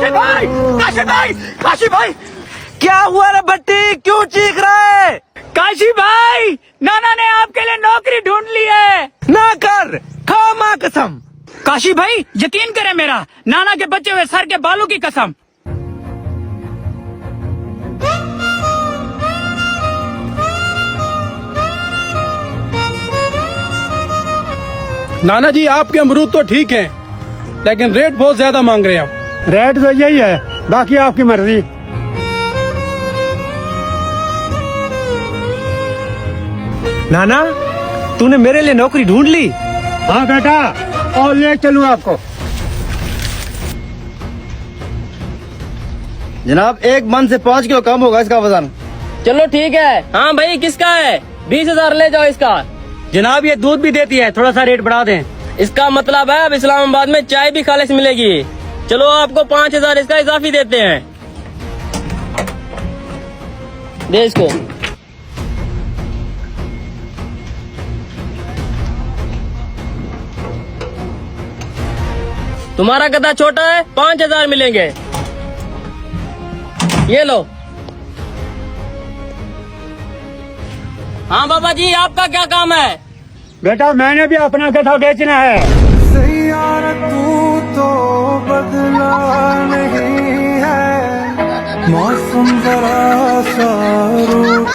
काशी भाई, क्या हुआ रे बट्टी, क्यों चीख रहा है? काशी भाई, नाना ने आपके लिए नौकरी ढूंढ ली है। ना कर, खा माँ कसम। काशी भाई यकीन करें मेरा, नाना के बचे हुए सर के बालों की कसम। नाना जी आपके अमरूद तो ठीक हैं, लेकिन रेट बहुत ज्यादा मांग रहे हैं आप। रेट तो यही है, बाकी आपकी मर्जी। नाना, तूने मेरे लिए नौकरी ढूंढ ली? हाँ बेटा, और ले चलूँ आपको। जनाब 1 मन से 5 किलो कम होगा इसका वजन। चलो ठीक है। हाँ भाई किसका है? 20,000 ले जाओ इसका। जनाब ये दूध भी देती है, थोड़ा सा रेट बढ़ा दें। इसका मतलब है अब इस्लामाबाद में चाय भी खालिस मिलेगी। चलो आपको 5,000 इसका इजाफी देते हैं। दे इसको। तुम्हारा गधा छोटा है, 5,000 मिलेंगे। ये लो। हाँ बाबा जी, आपका क्या काम है? बेटा मैंने भी अपना गधा बेचना है। तू तो बदला नहीं है, मौसम जरा सा